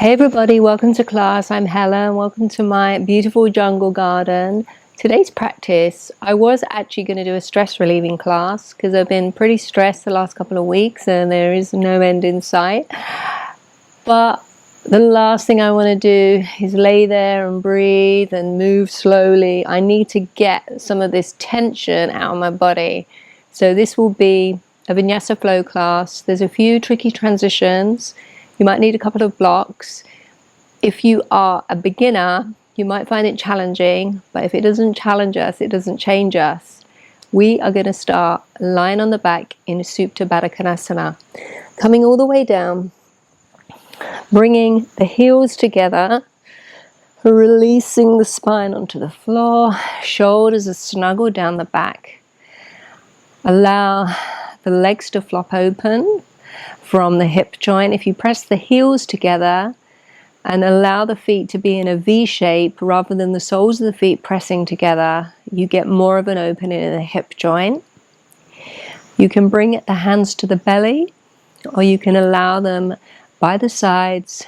Hey everybody, welcome to class. I'm Helen. Welcome to my beautiful jungle garden. Today's practice, I was actually going to do a stress relieving class because I've been pretty stressed the last couple of weeks and there is no end in sight. But the last thing I want to do is lay there and breathe and move slowly. I need to get some of this tension out of my body. So this will be a Vinyasa flow class. There's a few tricky transitions. You might need a couple of blocks. If you are a beginner, you might find it challenging, but if it doesn't challenge us, it doesn't change us. We are going to start lying on the back in Supta Baddha Konasana. Coming all the way down, bringing the heels together, releasing the spine onto the floor, shoulders are snuggled down the back. Allow the legs to flop open from the hip joint. If you press the heels together and allow the feet to be in a V shape rather than the soles of the feet pressing together, you get more of an opening in the hip joint. You can bring the hands to the belly, or you can allow them by the sides,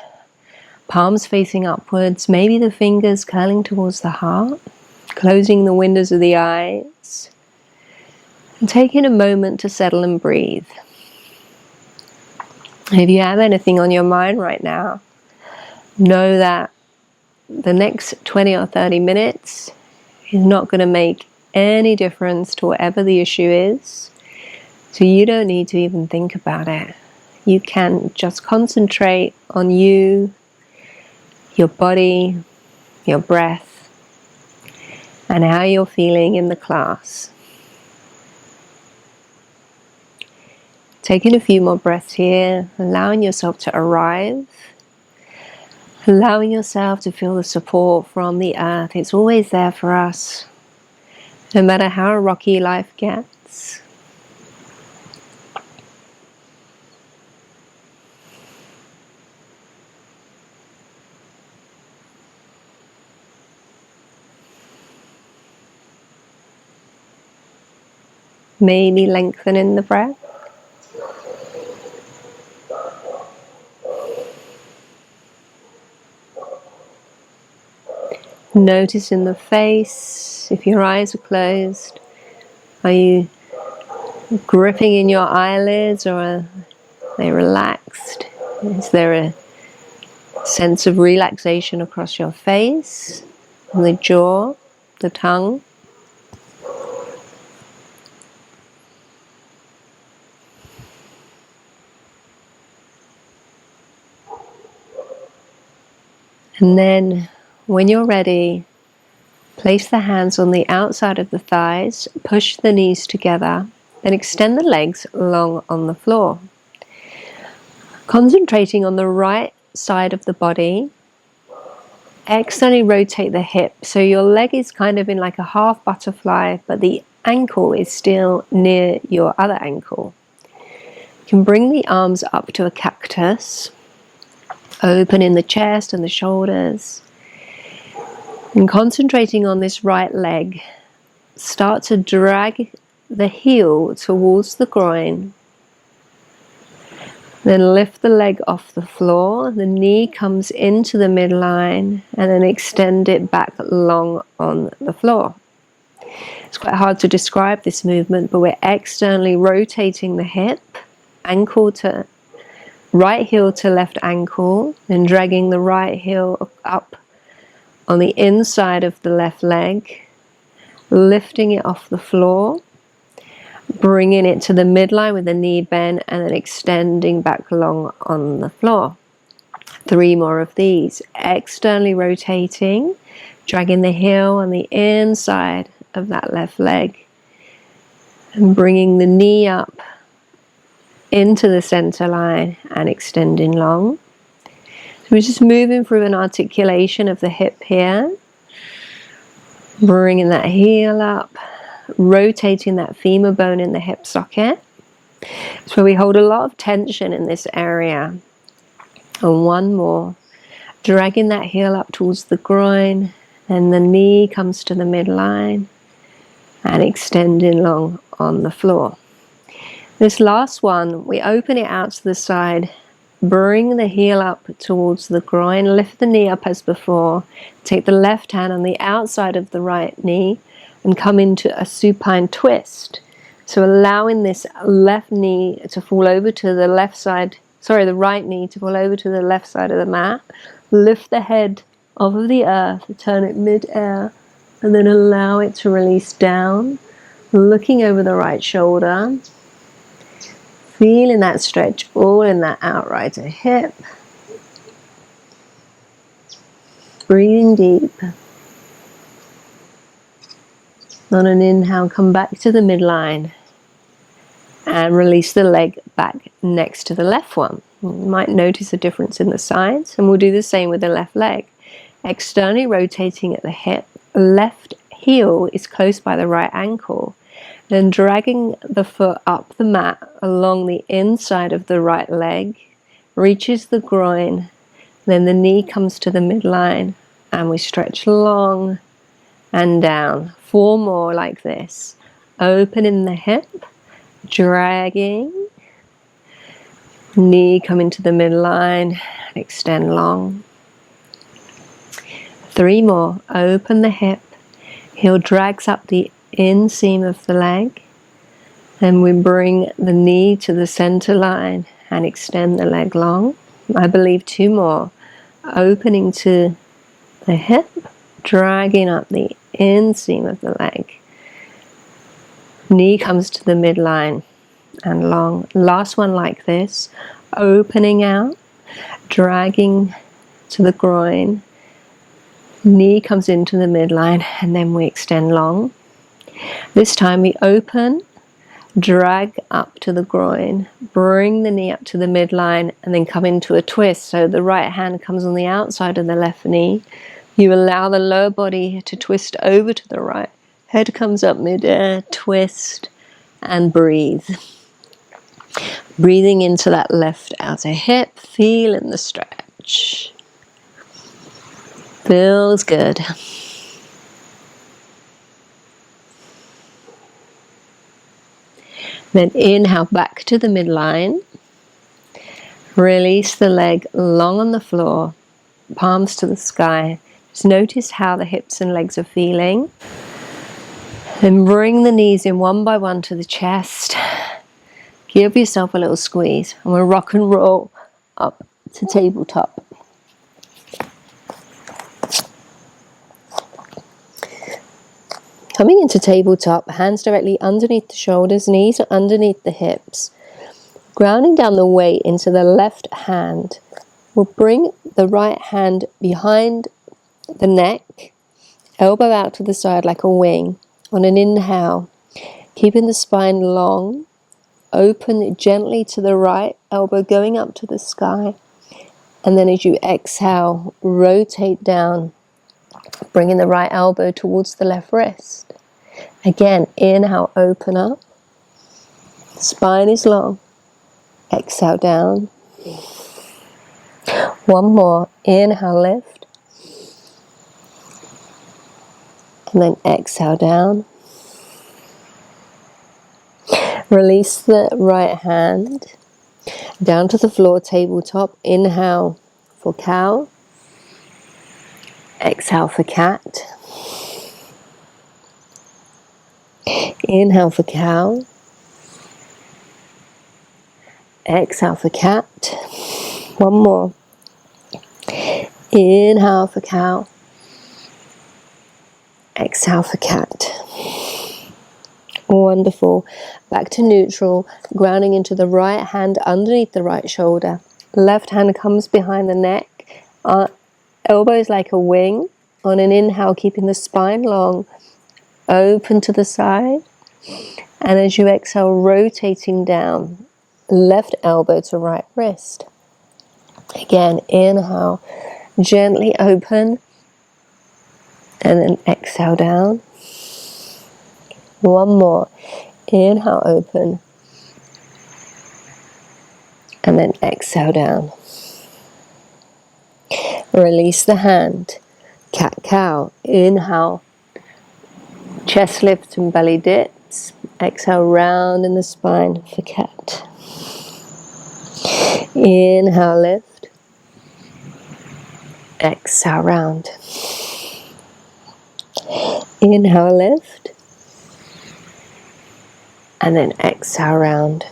palms facing upwards, maybe the fingers curling towards the heart, closing the windows of the eyes, and taking a moment to settle and breathe. If you have anything on your mind right now, know that the next 20 or 30 minutes is not going to make any difference to whatever the issue is. So you don't need to even think about it. You can just concentrate on you, your body, your breath, and how you're feeling in the class. Taking a few more breaths here, allowing yourself to arrive, allowing yourself to feel the support from the earth. It's always there for us, no matter how rocky life gets. Maybe lengthening the breath. Notice in the face, if your eyes are closed, are you gripping in your eyelids or are they relaxed? Is there a sense of relaxation across your face, the jaw, the tongue? And then when you're ready, place the hands on the outside of the thighs, push the knees together, then extend the legs long on the floor. Concentrating on the right side of the body, externally rotate the hip. So your leg is kind of in like a half butterfly, but the ankle is still near your other ankle. You can bring the arms up to a cactus, open in the chest and the shoulders. And concentrating on this right leg, start to drag the heel towards the groin. Then lift the leg off the floor. The knee comes into the midline and then extend it back long on the floor. It's quite hard to describe this movement, but we're externally rotating the hip, ankle to right heel to left ankle, then dragging the right heel up on the inside of the left leg, lifting it off the floor, bringing it to the midline with the knee bend and then extending back long on the floor. 3 more of these. Externally rotating, dragging the heel on the inside of that left leg and bringing the knee up into the center line and extending long. So we're just moving through an articulation of the hip here, bringing that heel up, rotating that femur bone in the hip socket. So we hold a lot of tension in this area. And 1 more, dragging that heel up towards the groin, and the knee comes to the midline and extending long on the floor. This last one, we open it out to the side Bring the heel up towards the groin. Lift the knee up as before. Take the left hand on the outside of the right knee and come into a supine twist. So allowing this left knee to fall over to the left side, the right knee to fall over to the left side of the mat. Lift the head off of the earth, turn it mid-air, and then allow it to release down, looking over the right shoulder. Feeling that stretch all in that outrighter hip. Breathing deep. On an inhale, come back to the midline and release the leg back next to the left one. You might notice a difference in the sides, and we'll do the same with the left leg. Externally rotating at the hip, left heel is close by the right ankle. Then dragging the foot up the mat along the inside of the right leg, reaches the groin, then the knee comes to the midline, and we stretch long and down. 4 more like this. Opening the hip, dragging, knee coming to the midline, extend long. 3 more. Open the hip, heel drags up the inseam of the leg, and we bring the knee to the center line and extend the leg long. I believe 2 more. Opening to the hip, dragging up the inseam of the leg. Knee comes to the midline and long. Last one like this. Opening out, dragging to the groin. Knee comes into the midline, and then we extend long. This time we open, drag up to the groin, bring the knee up to the midline, and then come into a twist. So the right hand comes on the outside of the left knee. You allow the lower body to twist over to the right. Head comes up mid-air, twist, and breathe. Breathing into that left outer hip, feeling the stretch. Feels good. Then inhale back to the midline. Release the leg long on the floor, palms to the sky. Just notice how the hips and legs are feeling. Then bring the knees in one by one to the chest. Give yourself a little squeeze, and we'll rock and roll up to tabletop. Coming into tabletop, hands directly underneath the shoulders, knees are underneath the hips. Grounding down the weight into the left hand. We'll bring the right hand behind the neck, elbow out to the side like a wing. On an inhale, keeping the spine long, open gently to the right, elbow going up to the sky. And then as you exhale, rotate down, bringing the right elbow towards the left wrist. Again, inhale, open up. Spine is long. Exhale down. 1 more. Inhale, lift. And then exhale down. Release the right hand down to the floor, tabletop. Inhale for cow. Exhale for cat. Inhale for cow. Exhale for cat. 1 more. Inhale for cow. Exhale for cat. Wonderful. Back to neutral, grounding into the right hand underneath the right shoulder. Left hand comes behind the neck. Elbows like a wing. On an inhale, keeping the spine long, open to the side. And as you exhale, rotating down, left elbow to right wrist. Again, inhale, gently open, and then exhale down. 1 more. Inhale, open, and then exhale down. Release the hand. Cat-cow. Inhale. Chest lifts and belly dips. Exhale, round in the spine for cat. Inhale, lift. Exhale, round. Inhale, lift. And then exhale, round.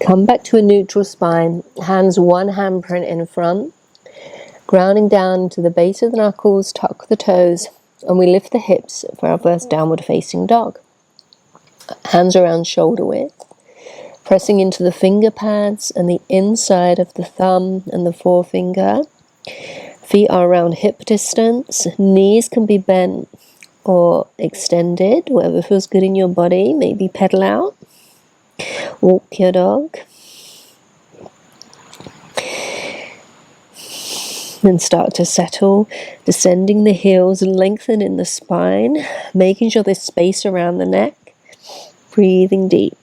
Come back to a neutral spine. Hands one handprint in front. Grounding down to the base of the knuckles, tuck the toes, and we lift the hips for our first downward facing dog. Hands around shoulder width. Pressing into the finger pads and the inside of the thumb and the forefinger. Feet are around hip distance. Knees can be bent or extended, whatever feels good in your body. Maybe pedal out. Walk your dog. Then start to settle, descending the heels, lengthening the spine, making sure there's space around the neck. Breathing deep.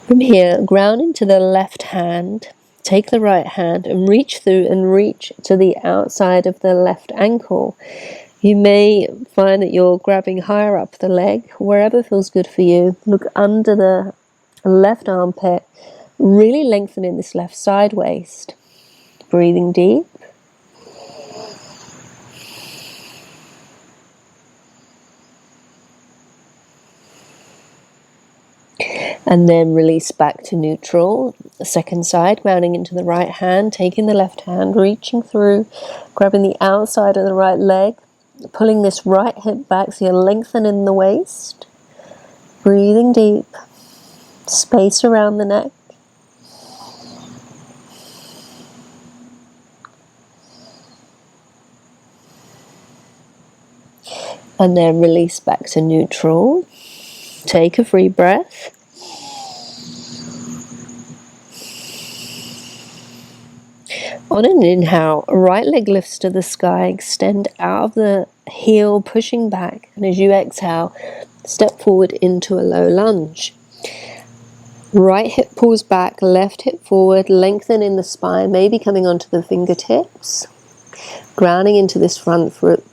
From here, ground into the left hand. Take the right hand and reach through and reach to the outside of the left ankle. You may find that you're grabbing higher up the leg, wherever feels good for you. Look under the left armpit, really lengthening this left side waist. Breathing deep. And then release back to neutral. The second side, grounding into the right hand, taking the left hand, reaching through, grabbing the outside of the right leg, pulling this right hip back so you're lengthening the waist. Breathing deep. Space around the neck. And then release back to neutral. Take a free breath. On an inhale, right leg lifts to the sky, extend out of the heel, pushing back. And as you exhale, step forward into a low lunge. Right hip pulls back, left hip forward, lengthening the spine, maybe coming onto the fingertips. Grounding into this front foot.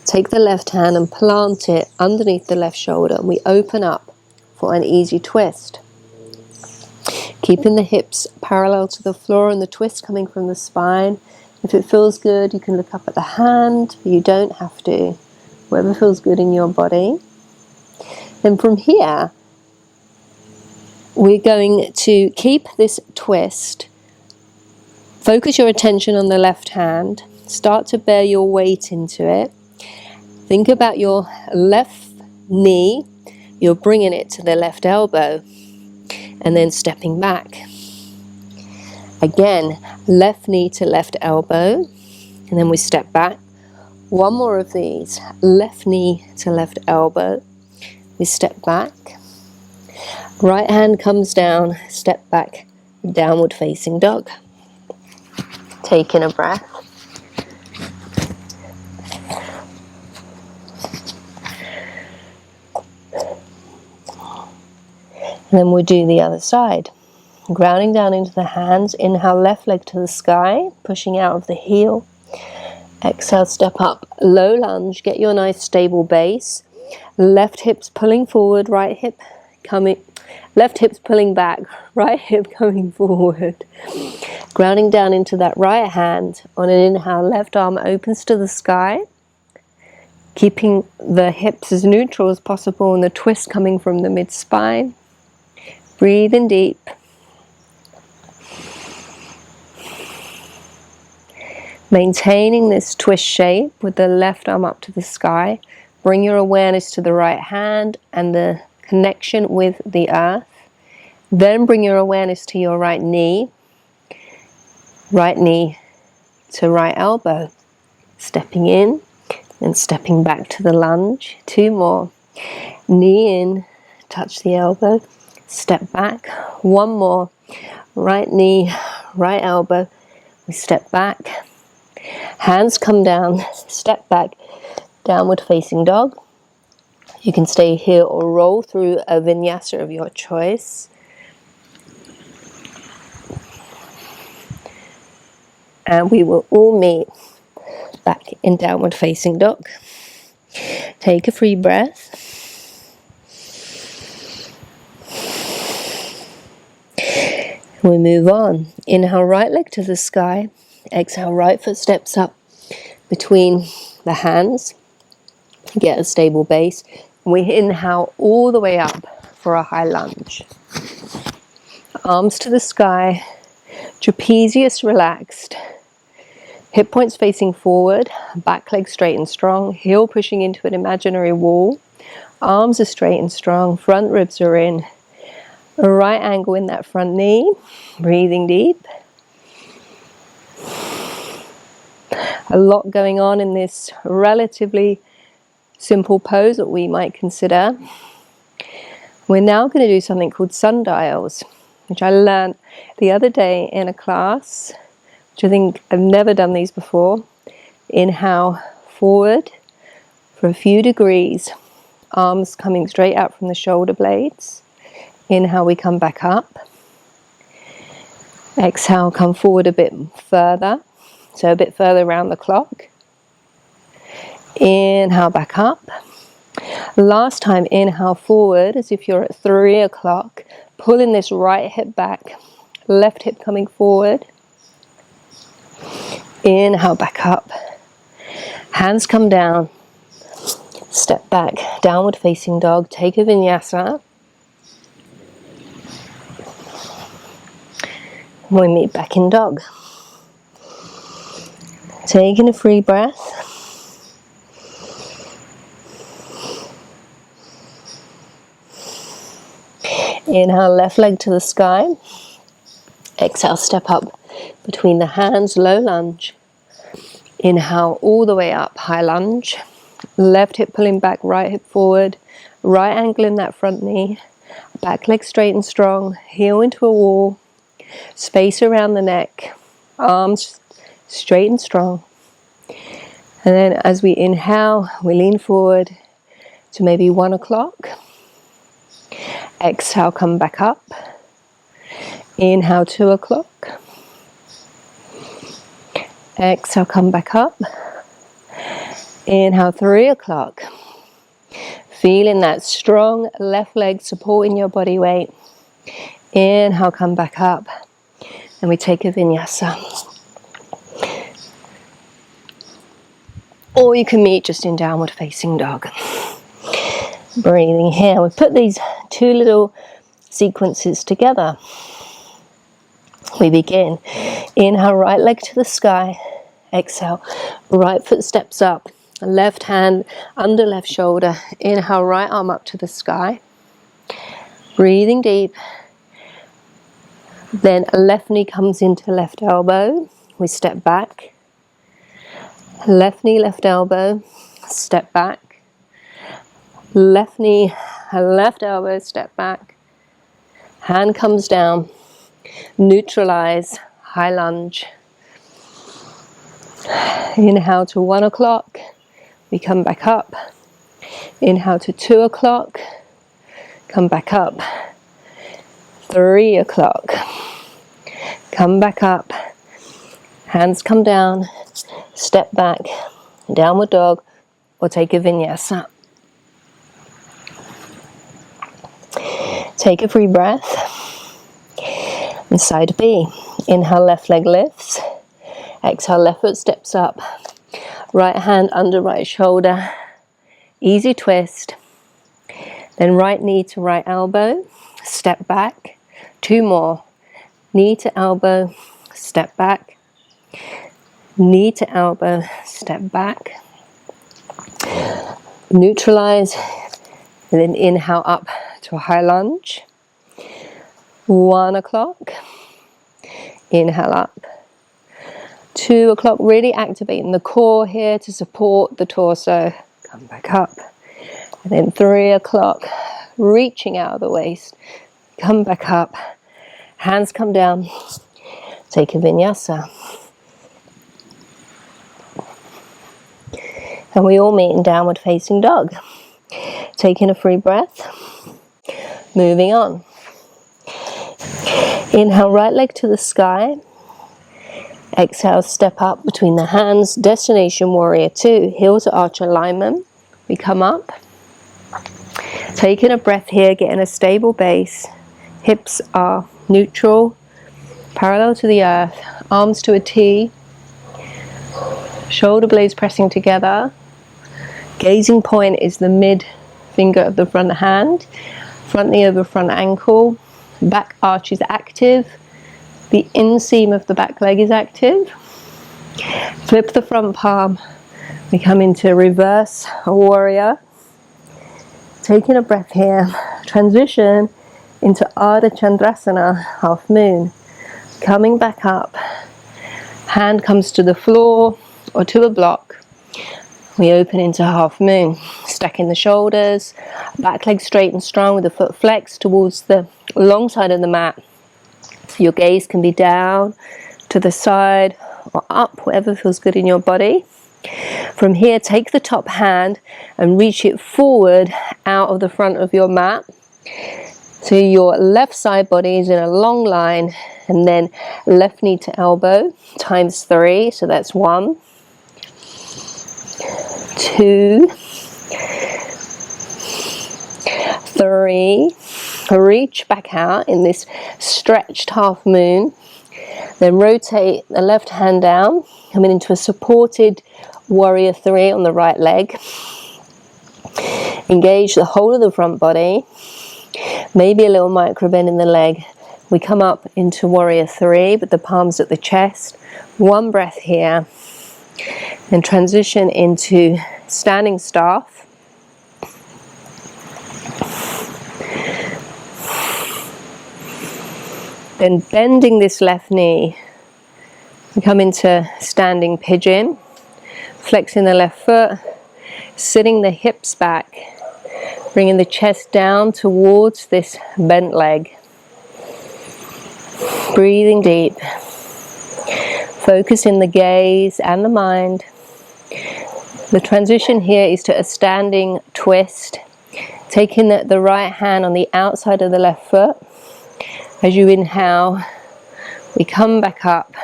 Take the left hand and plant it underneath the left shoulder, and we open up for an easy twist. Keeping the hips parallel to the floor and the twist coming from the spine. If it feels good, you can look up at the hand, but you don't have to. Whatever feels good in your body. Then from here, we're going to keep this twist. Focus your attention on the left hand. Start to bear your weight into it. Think about your left knee. You're bringing it to the left elbow. And then stepping back. Again, left knee to left elbow. And then we step back. One more of these. Left knee to left elbow. We step back. Right hand comes down. Step back. Downward facing dog. Taking a breath. And then we'll do the other side. Grounding down into the hands. Inhale, left leg to the sky, pushing out of the heel. Exhale, step up, low lunge. Get your nice stable base. Left hips pulling forward, right hip coming. Left hips pulling back, right hip coming forward. Grounding down into that right hand. On an inhale, left arm opens to the sky. Keeping the hips as neutral as possible and the twist coming from the mid-spine. Breathing deep. Maintaining this twist shape with the left arm up to the sky. Bring your awareness to the right hand and the connection with the earth. Then bring your awareness to your right knee to right elbow. Stepping in and stepping back to the lunge. 2 more. Knee in, touch the elbow. Step back. 1 more. Right knee, right elbow. We step back. Hands come down. Step back. Downward facing dog. You can stay here or roll through a vinyasa of your choice. And we will all meet back in downward facing dog. Take a free breath. We move on. Inhale, right leg to the sky. Exhale, right foot steps up between the hands. Get a stable base. We inhale all the way up for a high lunge. Arms to the sky. Trapezius relaxed. Hip points facing forward. Back leg straight and strong. Heel pushing into an imaginary wall. Arms are straight and strong. Front ribs are in. A right angle in that front knee. Breathing deep. A lot going on in this relatively simple pose that we might consider. We're now going to do something called sundials, which I learned the other day in a class, which I think I've never done these before. Inhale forward for a few degrees, arms coming straight out from the shoulder blades. Inhale, we come back up. Exhale, come forward a bit further, so a bit further around the clock. Inhale, back up. Last time, inhale forward as if you're at 3 o'clock. Pulling this right hip back, left hip coming forward. Inhale, back up. Hands come down. Step back, downward facing dog. Take a vinyasa. We meet back in dog. Taking a free breath. Inhale, left leg to the sky. Exhale, step up between the hands, low lunge. Inhale, all the way up, high lunge. Left hip pulling back, right hip forward. Right angle in that front knee. Back leg straight and strong. Heel into a wall. Space around the neck. Arms straight and strong. And then as we inhale, we lean forward to maybe 1 o'clock. Exhale, come back up. Inhale, 2 o'clock. Exhale, come back up. Inhale, 3 o'clock. Feeling that strong left leg supporting your body weight. Inhale, come back up. And we take a vinyasa. Or you can meet just in downward facing dog. Breathing here. We put these two little sequences together. We begin. Inhale, right leg to the sky. Exhale, right foot steps up. Left hand under left shoulder. Inhale, right arm up to the sky. Breathing deep. Then a left knee comes into left elbow. We step back. Left knee, left elbow. Step back. Left knee, left elbow, step back. Hand comes down. Neutralize, high lunge. Inhale to 1 o'clock. We come back up. Inhale to 2 o'clock. Come back up. 3 o'clock. Come back up. Hands come down. Step back. Downward dog. Or take a vinyasa. Take a free breath. And side B. Inhale, left leg lifts. Exhale, left foot steps up. Right hand under right shoulder. Easy twist. Then right knee to right elbow. Step back. 2 more. Knee to elbow. Step back. Knee to elbow. Step back. Neutralize. And then inhale up to a high lunge. 1 o'clock. Inhale up. 2 o'clock, really activating the core here to support the torso. Come back up. And then 3 o'clock, reaching out of the waist. Come back up. Hands come down. Take a vinyasa. And we all meet in downward facing dog. Taking a free breath. Moving on. Inhale, right leg to the sky. Exhale, step up between the hands. Destination warrior 2. Heel to arch alignment. We come up. Taking a breath here, getting a stable base. Hips are neutral. parallel to the earth, arms to a T, shoulder blades pressing together. Gazing point is the mid finger of the front hand, front knee over front ankle, back arch is active, the inseam of the back leg is active. Flip the front palm, we come into reverse warrior. Taking a breath here, transition into Ardha Chandrasana, half moon. Coming back up, hand comes to the floor or to a block. We open into half moon, stacking the shoulders, back leg straight and strong with the foot flexed towards the long side of the mat. Your gaze can be down, to the side, or up, whatever feels good in your body. From here, take the top hand and reach it forward out of the front of your mat. So your left side body is in a long line, and then left knee to elbow, times 3, so that's 1, 2, 3, reach back out in this stretched half moon, then rotate the left hand down, coming into a supported warrior 3 on the right leg. Engage the whole of the front body, maybe a little micro bend in the leg. We come up into warrior 3 with the palms at the chest. One breath here, then transition into standing staff. Then bending this left knee, we come into standing pigeon, flexing the left foot, sitting the hips back, bringing the chest down towards this bent leg. Breathing deep, focus in the gaze and the mind. The transition here is to a standing twist, taking the right hand on the outside of the left foot. As you inhale, we come back up,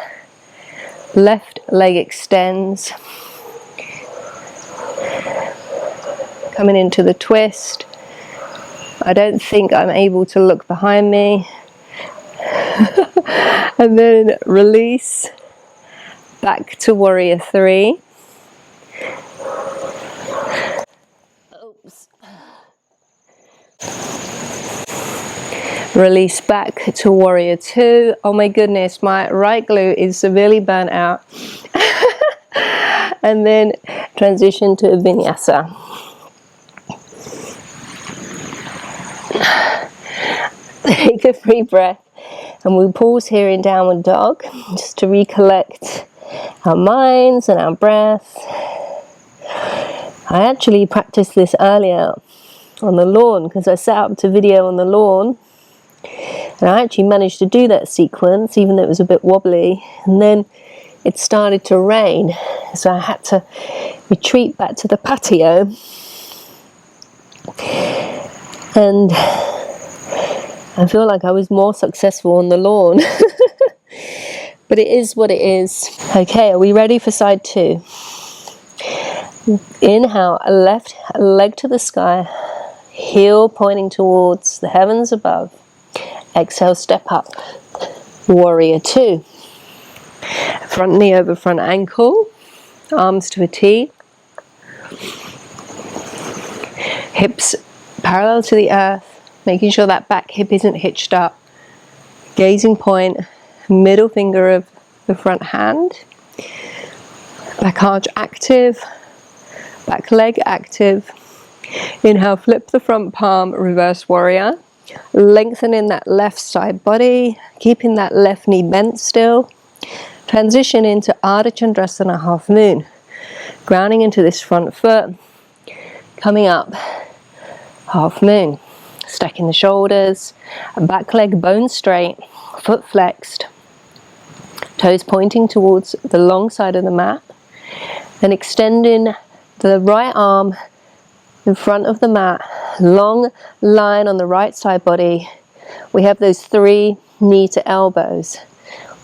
left leg extends, coming into the twist. I don't think I'm able to look behind me. And then release back to warrior 3. Oops. Release back to warrior 2. Oh my goodness, my right glute is severely burnt out. And then transition to a vinyasa. Take a free breath, and we'll pause here in downward dog just to recollect our minds and our breath. I actually practiced this earlier on the lawn because I set up to video on the lawn, and I actually managed to do that sequence even though it was a bit wobbly, and then it started to rain, so I had to retreat back to the patio. And I feel like I was more successful on the lawn. But it is what it is. Okay, are we ready for side 2? Inhale, left leg to the sky, heel pointing towards the heavens above. Exhale, step up, warrior 2. Front knee over front ankle, arms to a T. Hips parallel to the earth, making sure that back hip isn't hitched up. Gazing point, middle finger of the front hand. Back arch active, back leg active. Inhale, flip the front palm, reverse warrior. Lengthening that left side body, keeping that left knee bent still. Transition into Ardha Chandrasana, half moon. Grounding into this front foot. Coming up, half moon. Stacking the shoulders, back leg bone straight, foot flexed. Toes pointing towards the long side of the mat. Then extending the right arm in front of the mat. Long line on the right side body. We have those 3 knee to elbows.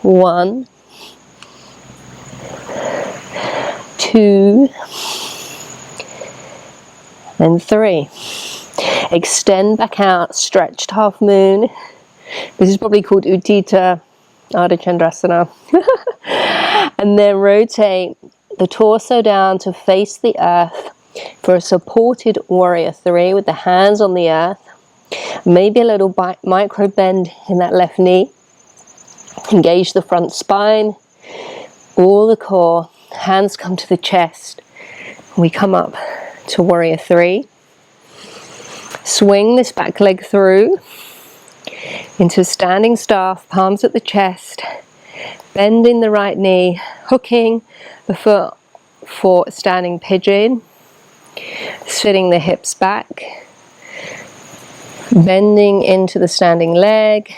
1, 2, and 3. Extend back out, stretched half moon. This is probably called Utthita Ardha Chandrasana. And then rotate the torso down to face the earth for a supported warrior 3 with the hands on the earth. Maybe a little micro bend in that left knee. Engage the front spine, all the core. Hands come to the chest. We come up to warrior 3. Swing this back leg through into standing staff, palms at the chest. Bending the right knee, hooking the foot for standing pigeon. Sitting the hips back. Bending into the standing leg.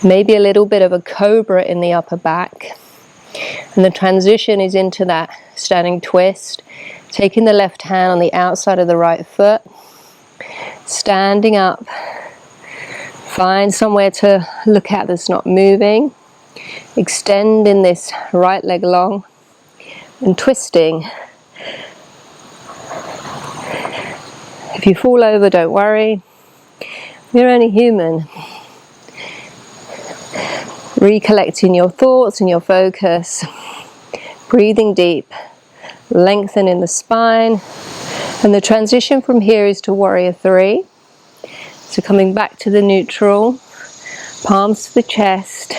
Maybe a little bit of a cobra in the upper back. And the transition is into that standing twist. Taking the left hand on the outside of the right foot. Standing up. Find somewhere to look at that's not moving. Extending this right leg long. And twisting. If you fall over, don't worry. You're only human. Recollecting your thoughts and your focus. Breathing deep. Lengthening the spine. And the transition from here is to warrior 3. So coming back to the neutral. Palms to the chest.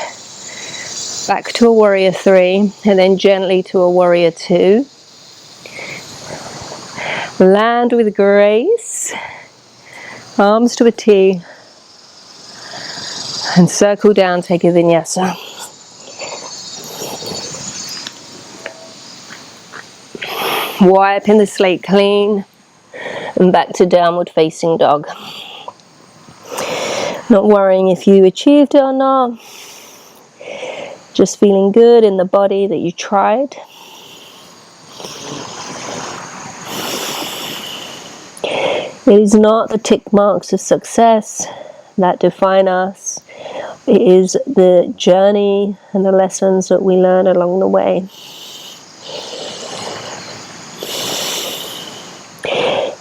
Back to a warrior 3. And then gently to a warrior 2. Land with grace. Arms to a T. And circle down, take a Vinyasa. Wiping the slate clean. And back to downward facing dog. Not worrying if you achieved it or not. Just feeling good in the body that you tried. It is not the tick marks of success that define us. It is the journey and the lessons that we learn along the way.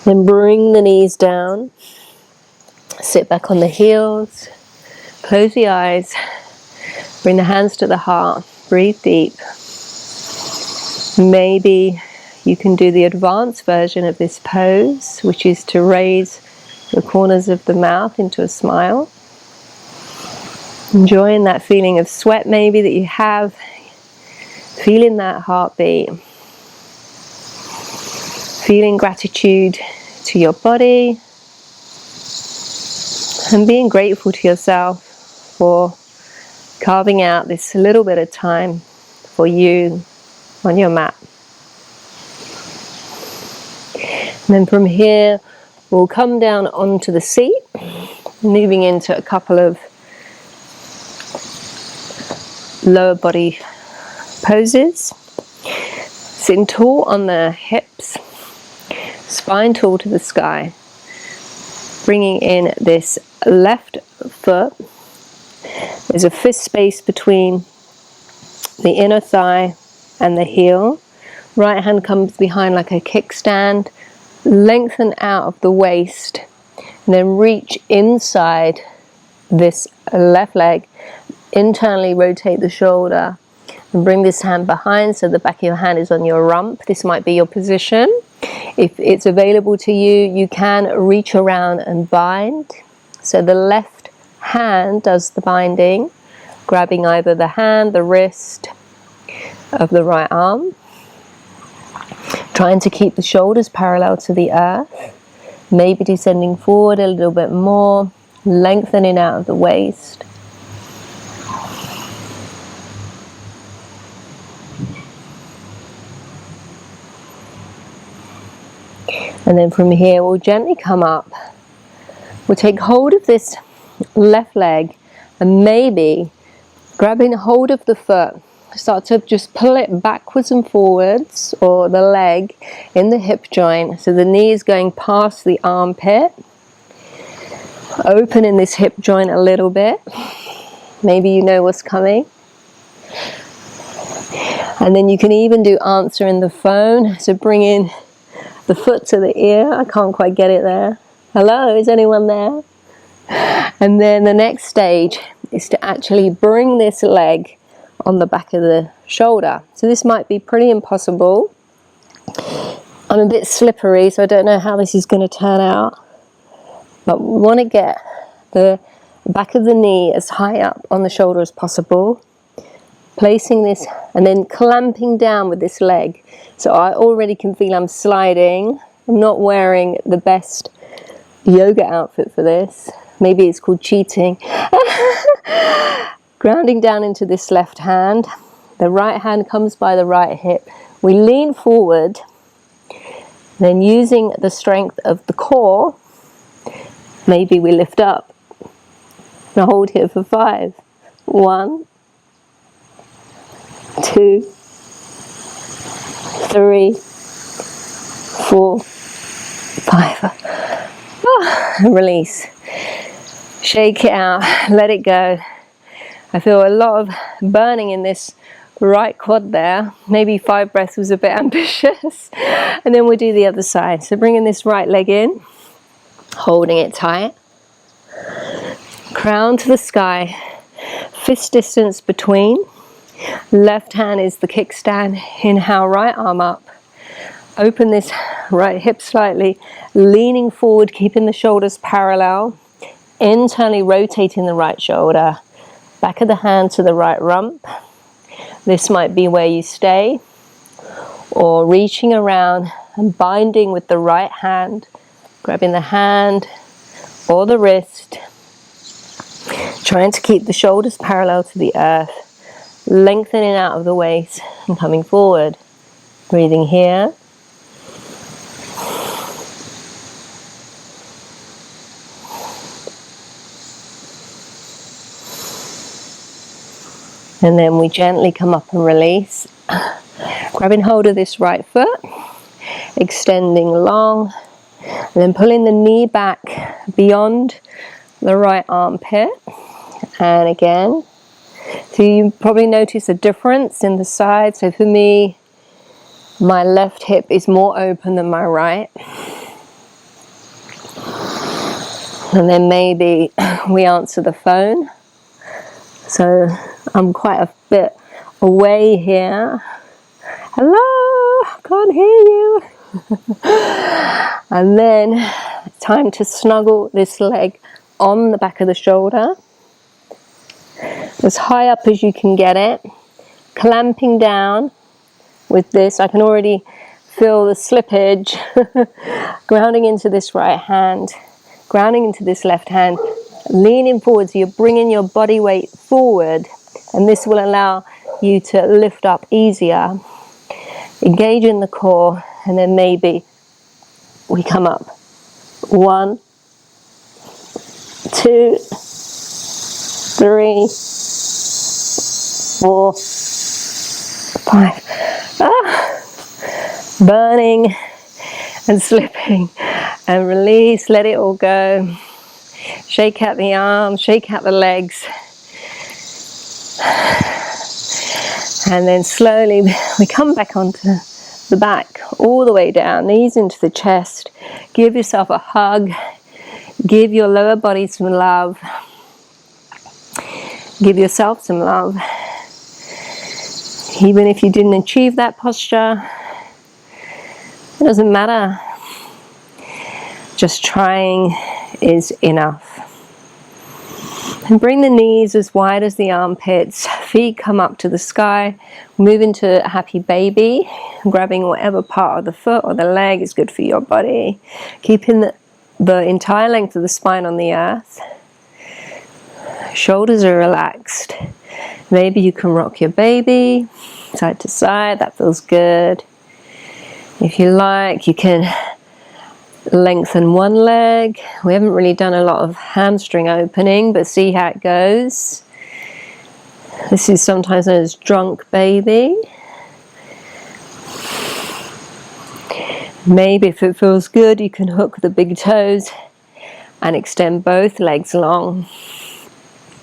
Then bring the knees down. Sit back on the heels. Close the eyes. Bring the hands to the heart. Breathe deep. Maybe you can do the advanced version of this pose, which is to raise the corners of the mouth into a smile. Enjoying that feeling of sweat maybe that you have. Feeling that heartbeat. Feeling gratitude to your body. And being grateful to yourself for carving out this little bit of time for you on your mat. And then from here, we'll come down onto the seat, moving into a couple of lower body poses. Sitting tall on the hips, spine tall to the sky. Bringing in this left foot. There's a fist space between the inner thigh and the heel. Right hand comes behind like a kickstand. Lengthen out of the waist. And then reach inside this left leg. Internally rotate the shoulder. And bring this hand behind so the back of your hand is on your rump. This might be your position. If it's available to you, you can reach around and bind. So the left hand does the binding, grabbing either the hand, the wrist of the right arm. Trying to keep the shoulders parallel to the earth. Maybe descending forward a little bit more, lengthening out of the waist. And then from here, we'll gently come up. We'll take hold of this left leg and maybe grabbing hold of the foot, start to just pull it backwards and forwards, or the leg in the hip joint. So the knee is going past the armpit. Opening this hip joint a little bit. Maybe you know what's coming. And then you can even do answering the phone. So bring in the foot to the ear. I can't quite get it there. Hello, is anyone there? And then the next stage is to actually bring this leg on the back of the shoulder. So this might be pretty impossible. I'm a bit slippery, so I don't know how this is going to turn out. But we want to get the back of the knee as high up on the shoulder as possible. Placing this and then clamping down with this leg. So I already can feel I'm sliding. I'm not wearing the best yoga outfit for this. Maybe it's called cheating. Grounding down into this left hand. The right hand comes by the right hip. We lean forward. Then using the strength of the core, maybe we lift up. And hold here for 5. 1, 2, 3, 4, 5. Release. Shake it out. Let it go. I feel a lot of burning in this right quad there. Maybe 5 breaths was a bit ambitious. And then we'll do the other side. So bringing this right leg in, holding it tight. Crown to the sky. Fist distance between. Left hand is the kickstand. Inhale, right arm up. Open this right hip slightly, leaning forward, keeping the shoulders parallel. Internally rotating the right shoulder. Back of the hand to the right rump. This might be where you stay. Or reaching around and binding with the right hand. Grabbing the hand or the wrist. Trying to keep the shoulders parallel to the earth. Lengthening out of the waist and coming forward. Breathing here. And then we gently come up and release. Grabbing hold of this right foot. Extending long. And then pulling the knee back beyond the right armpit. And again. So you probably notice a difference in the side. So for me, my left hip is more open than my right. And then maybe we answer the phone. So I'm quite a bit away here. Hello, can't hear you. And then time to snuggle this leg on the back of the shoulder. As high up as you can get it. Clamping down with this. I can already feel the slippage. Grounding into this right hand. Grounding into this left hand. Leaning forward, so you're bringing your body weight forward. And this will allow you to lift up easier. Engage in the core. And then maybe we come up. 1, 2, 3, 4, 5. Burning and slipping. And release, let it all go. Shake out the arms, shake out the legs. And then slowly we come back onto the back, all the way down, knees into the chest. Give yourself a hug. Give your lower body some love. Give yourself some love. Even if you didn't achieve that posture, it doesn't matter. Just trying is enough. And bring the knees as wide as the armpits. Feet come up to the sky. Move into happy baby. Grabbing whatever part of the foot or the leg is good for your body. Keeping the entire length of the spine on the earth. Shoulders are relaxed. Maybe you can rock your baby side to side. That feels good. If you like, you can lengthen one leg. We haven't really done a lot of hamstring opening, but see how it goes. This is sometimes known as drunk baby. Maybe if it feels good, you can hook the big toes and extend both legs long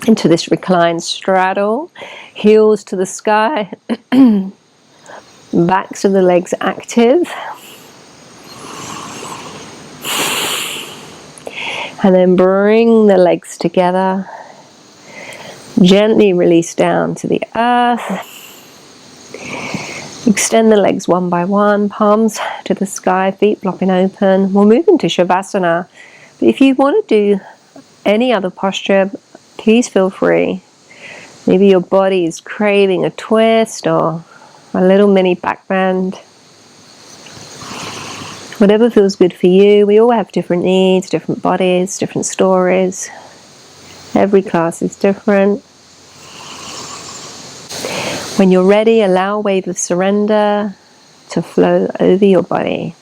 into this reclined straddle. Heels to the sky. Backs of the legs active. And then bring the legs together. Gently release down to the earth. Extend the legs one by one, palms to the sky, feet flopping open. We'll move into Savasana. But if you want to do any other posture, please feel free. Maybe your body is craving a twist or a little mini back bend. Whatever feels good for you. We all have different needs, different bodies, different stories. Every class is different. When you're ready, allow a wave of surrender to flow over your body.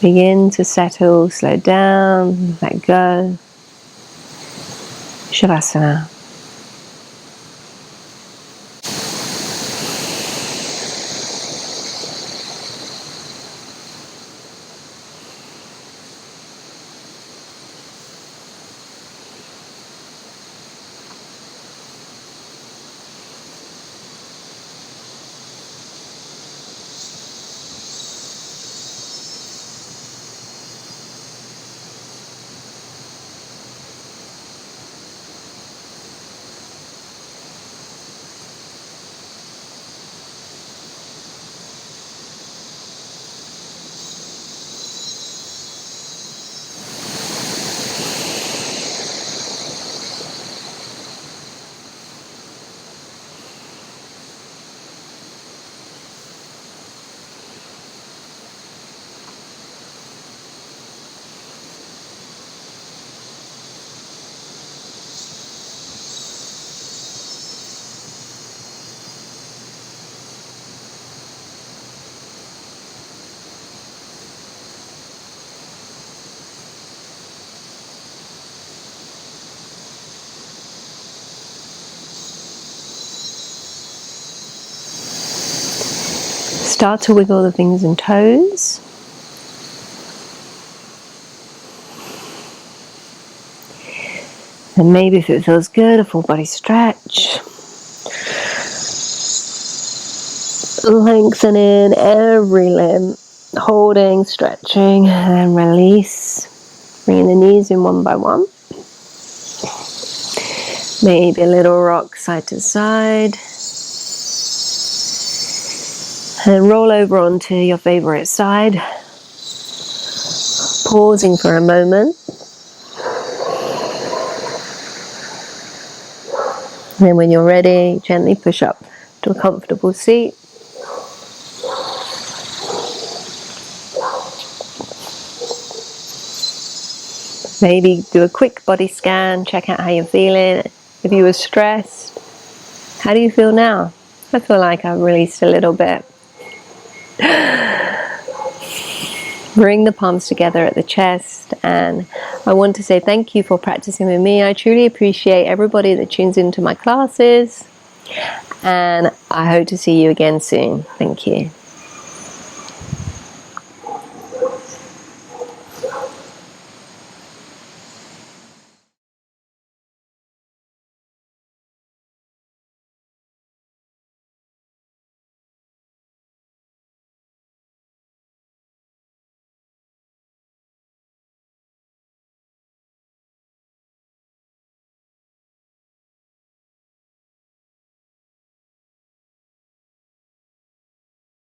Begin to settle, slow down, let go. Savasana. Start to wiggle the fingers and toes. And maybe if it feels good, a full body stretch. Lengthen in every limb, holding, stretching, and then release. Bringing the knees in one by one. Maybe a little rock side to side. And roll over onto your favorite side. Pausing for a moment. And then when you're ready, gently push up to a comfortable seat. Maybe do a quick body scan, check out how you're feeling. If you were stressed, how do you feel now? I feel like I've released a little bit. Bring the palms together at the chest, and I want to say thank you for practicing with me. I truly appreciate everybody that tunes into my classes, and I hope to see you again soon. Thank you.